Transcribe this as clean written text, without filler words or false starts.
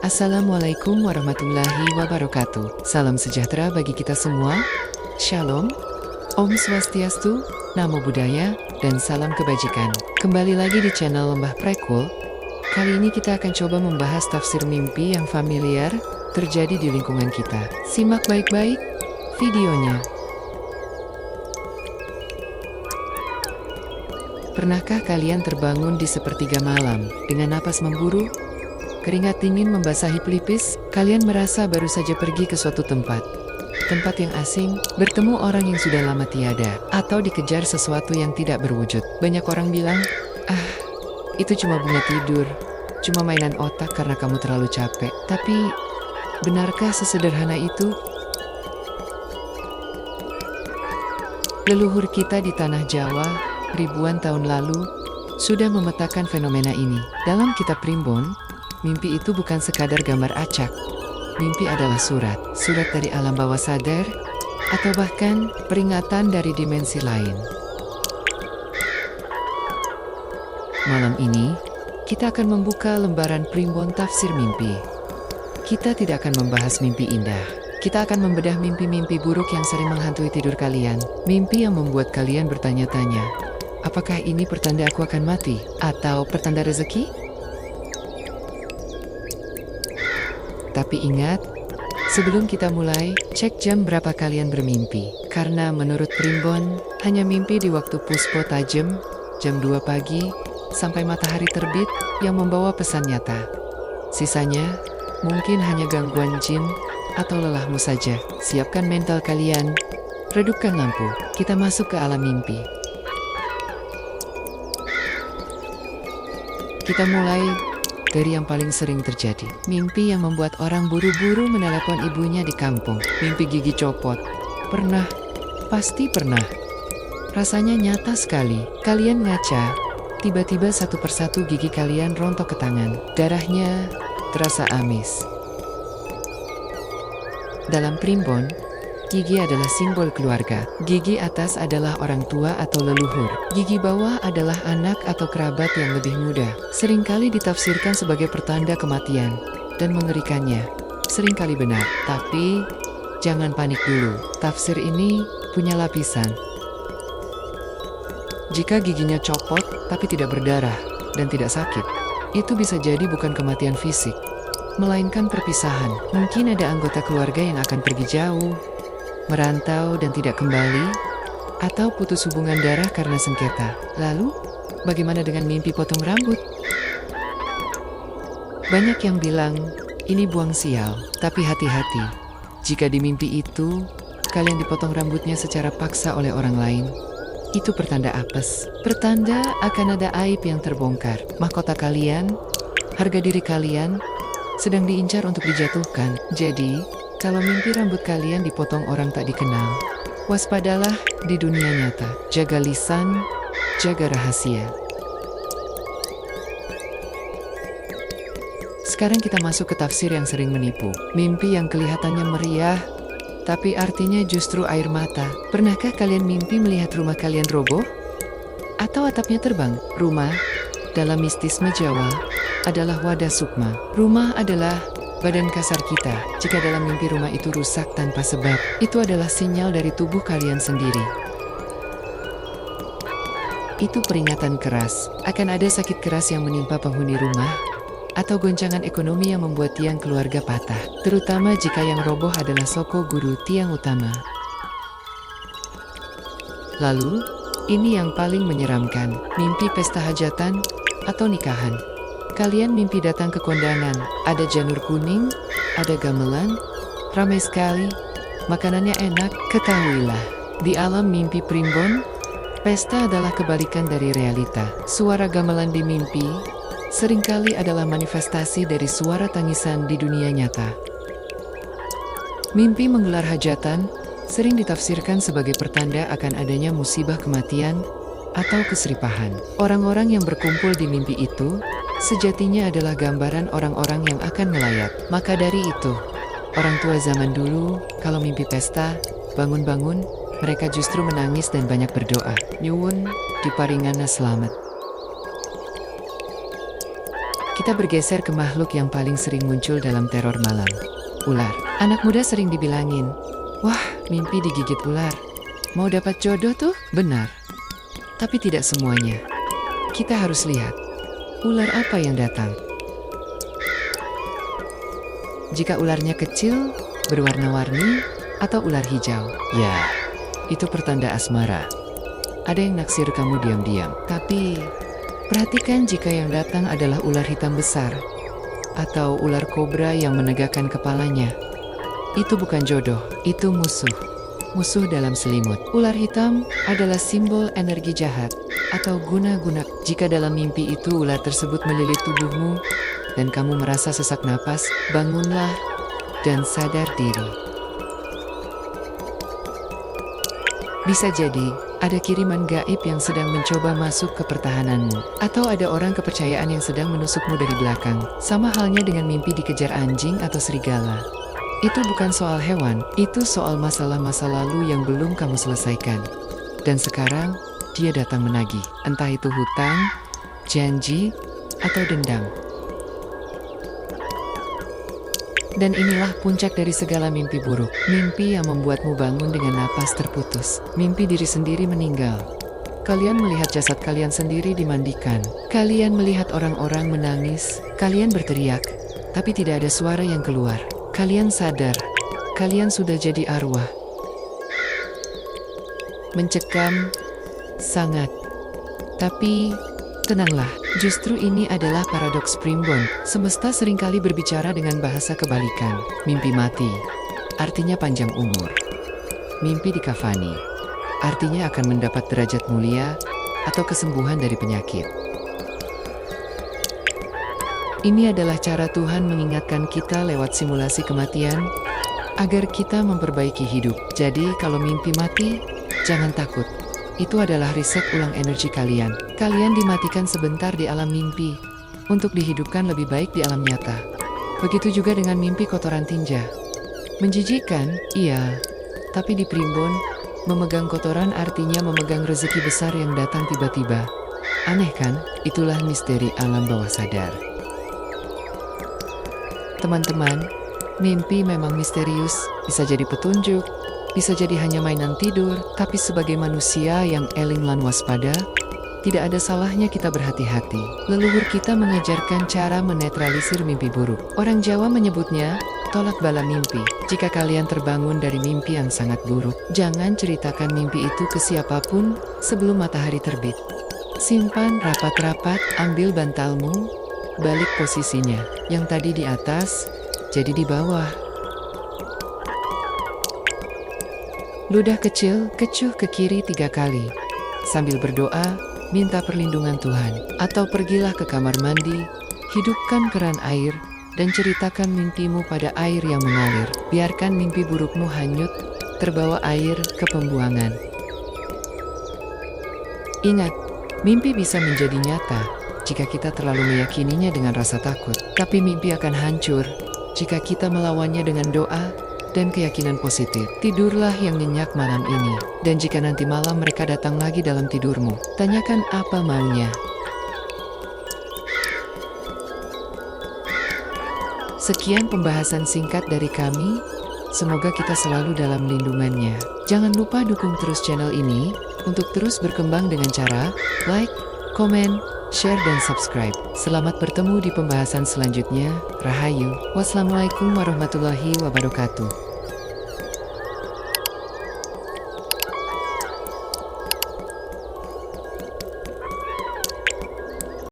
Assalamualaikum warahmatullahi wabarakatuh. Salam sejahtera bagi kita semua. Shalom, Om Swastiastu, Namo Buddhaya, dan salam kebajikan. Kembali lagi di channel Lembah Prekul. Kali ini kita akan coba membahas tafsir mimpi yang familiar terjadi di lingkungan kita. Simak baik-baik videonya. Pernahkah kalian terbangun di sepertiga malam dengan napas memburu? Keringat dingin membasahi pelipis, kalian merasa baru saja pergi ke suatu tempat. Tempat yang asing, bertemu orang yang sudah lama tiada, atau dikejar sesuatu yang tidak berwujud. Banyak orang bilang, itu cuma bunga tidur, cuma mainan otak karena kamu terlalu capek. Tapi, benarkah sesederhana itu? Leluhur kita di tanah Jawa, ribuan tahun lalu, sudah memetakan fenomena ini. Dalam kitab Primbon, mimpi itu bukan sekadar gambar acak. Mimpi adalah surat dari alam bawah sadar, atau bahkan peringatan dari dimensi lain. Malam ini, kita akan membuka lembaran Primbon Tafsir Mimpi. Kita tidak akan membahas mimpi indah. Kita akan membedah mimpi-mimpi buruk yang sering menghantui tidur kalian. Mimpi yang membuat kalian bertanya-tanya, apakah ini pertanda aku akan mati? Atau pertanda rezeki? Tapi ingat, sebelum kita mulai, cek jam berapa kalian bermimpi. Karena menurut Primbon, hanya mimpi di waktu puspo tajam, jam 2 pagi, sampai matahari terbit, yang membawa pesan nyata. Sisanya, mungkin hanya gangguan jin, atau lelahmu saja. Siapkan mental kalian, redupkan lampu, kita masuk ke alam mimpi. Kita mulai dari yang paling sering terjadi. Mimpi yang membuat orang buru-buru menelepon ibunya di kampung. Mimpi gigi copot. Pernah, pasti pernah. Rasanya nyata sekali. Kalian ngaca, tiba-tiba satu persatu gigi kalian rontok ke tangan. Darahnya terasa amis. Dalam Primbon, gigi adalah simbol keluarga. Gigi atas adalah orang tua atau leluhur. Gigi bawah adalah anak atau kerabat yang lebih muda. Seringkali ditafsirkan sebagai pertanda kematian. Dan mengerikannya, seringkali benar. Tapi, jangan panik dulu. Tafsir ini punya lapisan. Jika giginya copot, tapi tidak berdarah, dan tidak sakit, itu bisa jadi bukan kematian fisik, melainkan perpisahan. Mungkin ada anggota keluarga yang akan pergi jauh, merantau dan tidak kembali, atau putus hubungan darah karena sengketa. Lalu, bagaimana dengan mimpi potong rambut? Banyak yang bilang, ini buang sial, tapi hati-hati. Jika di mimpi itu, kalian dipotong rambutnya secara paksa oleh orang lain, itu pertanda apes. Pertanda akan ada aib yang terbongkar. Mahkota kalian, harga diri kalian, sedang diincar untuk dijatuhkan. Jadi, kalau mimpi rambut kalian dipotong orang tak dikenal, waspadalah di dunia nyata. Jaga lisan, jaga rahasia. Sekarang kita masuk ke tafsir yang sering menipu. Mimpi yang kelihatannya meriah, tapi artinya justru air mata. Pernahkah kalian mimpi melihat rumah kalian roboh? Atau atapnya terbang? Rumah, dalam mistisme Jawa, adalah wadah sukma. Rumah adalah badan kasar kita. Jika dalam mimpi rumah itu rusak tanpa sebab, itu adalah sinyal dari tubuh kalian sendiri. Itu peringatan keras. Akan ada sakit keras yang menimpa penghuni rumah, atau goncangan ekonomi yang membuat tiang keluarga patah. Terutama jika yang roboh adalah soko guru tiang utama. Lalu, ini yang paling menyeramkan. Mimpi pesta hajatan, atau nikahan. Kalian mimpi datang ke kondangan, ada janur kuning, ada gamelan, ramai sekali, makanannya enak. Ketahuilah, di alam mimpi Primbon, pesta adalah kebalikan dari realita. Suara gamelan di mimpi, seringkali adalah manifestasi dari suara tangisan di dunia nyata. Mimpi menggelar hajatan, sering ditafsirkan sebagai pertanda akan adanya musibah kematian, atau keseripahan. Orang-orang yang berkumpul di mimpi itu, sejatinya adalah gambaran orang-orang yang akan melayat. Maka dari itu, orang tua zaman dulu, kalau mimpi pesta, bangun-bangun, mereka justru menangis dan banyak berdoa. Nyuwun, diparingana selamat. Kita bergeser ke makhluk yang paling sering muncul dalam teror malam. Ular. Anak muda sering dibilangin, wah, mimpi digigit ular. Mau dapat jodoh tuh? Benar. Tapi tidak semuanya. Kita harus lihat, ular apa yang datang. Jika ularnya kecil, berwarna-warni, atau ular hijau, ya, itu pertanda asmara. Ada yang naksir kamu diam-diam. Tapi, perhatikan jika yang datang adalah ular hitam besar, atau ular kobra yang menegakkan kepalanya. Itu bukan jodoh, itu musuh. Musuh dalam selimut. Ular hitam adalah simbol energi jahat atau guna-guna. Jika dalam mimpi itu ular tersebut melilit tubuhmu dan kamu merasa sesak napas, bangunlah dan sadar diri. Bisa jadi ada kiriman gaib yang sedang mencoba masuk ke pertahananmu, atau ada orang kepercayaan yang sedang menusukmu dari belakang. Sama halnya dengan mimpi dikejar anjing atau serigala. Itu bukan soal hewan, itu soal masalah masa lalu yang belum kamu selesaikan. Dan sekarang, dia datang menagih, entah itu hutang, janji, atau dendam. Dan inilah puncak dari segala mimpi buruk. Mimpi yang membuatmu bangun dengan napas terputus. Mimpi diri sendiri meninggal. Kalian melihat jasad kalian sendiri dimandikan. Kalian melihat orang-orang menangis. Kalian berteriak, tapi tidak ada suara yang keluar. Kalian sadar, kalian sudah jadi arwah. Mencekam, sangat. Tapi, tenanglah, justru ini adalah paradoks primbon. Semesta seringkali berbicara dengan bahasa kebalikan. Mimpi mati, artinya panjang umur. Mimpi dikafani, artinya akan mendapat derajat mulia atau kesembuhan dari penyakit. Ini adalah cara Tuhan mengingatkan kita lewat simulasi kematian, agar kita memperbaiki hidup. Jadi kalau mimpi mati, jangan takut. Itu adalah riset ulang energi kalian. Kalian dimatikan sebentar di alam mimpi, untuk dihidupkan lebih baik di alam nyata. Begitu juga dengan mimpi kotoran tinja. Menjijikkan, iya. Tapi di primbon, memegang kotoran artinya memegang rezeki besar yang datang tiba-tiba. Aneh kan? Itulah misteri alam bawah sadar. Teman-teman, mimpi memang misterius, bisa jadi petunjuk, bisa jadi hanya mainan tidur, tapi sebagai manusia yang eling lan waspada, tidak ada salahnya kita berhati-hati. Leluhur kita mengajarkan cara menetralisir mimpi buruk. Orang Jawa menyebutnya, tolak bala mimpi. Jika kalian terbangun dari mimpi yang sangat buruk, jangan ceritakan mimpi itu ke siapapun sebelum matahari terbit. Simpan rapat-rapat, ambil bantalmu, balik posisinya. Yang tadi di atas, jadi di bawah. Ludah kecil, kecuh ke kiri 3 kali. Sambil berdoa, minta perlindungan Tuhan. Atau pergilah ke kamar mandi, hidupkan keran air, dan ceritakan mimpimu pada air yang mengalir. Biarkan mimpi burukmu hanyut, terbawa air ke pembuangan. Ingat, mimpi bisa menjadi nyata jika kita terlalu meyakininya dengan rasa takut. Tapi mimpi akan hancur jika kita melawannya dengan doa dan keyakinan positif. Tidurlah yang nyenyak malam ini. Dan jika nanti malam mereka datang lagi dalam tidurmu, tanyakan apa maunya. Sekian pembahasan singkat dari kami. Semoga kita selalu dalam lindungannya. Jangan lupa dukung terus channel ini untuk terus berkembang dengan cara like, komen, share, dan subscribe. Selamat bertemu di pembahasan selanjutnya. Rahayu. Wassalamualaikum warahmatullahi wabarakatuh.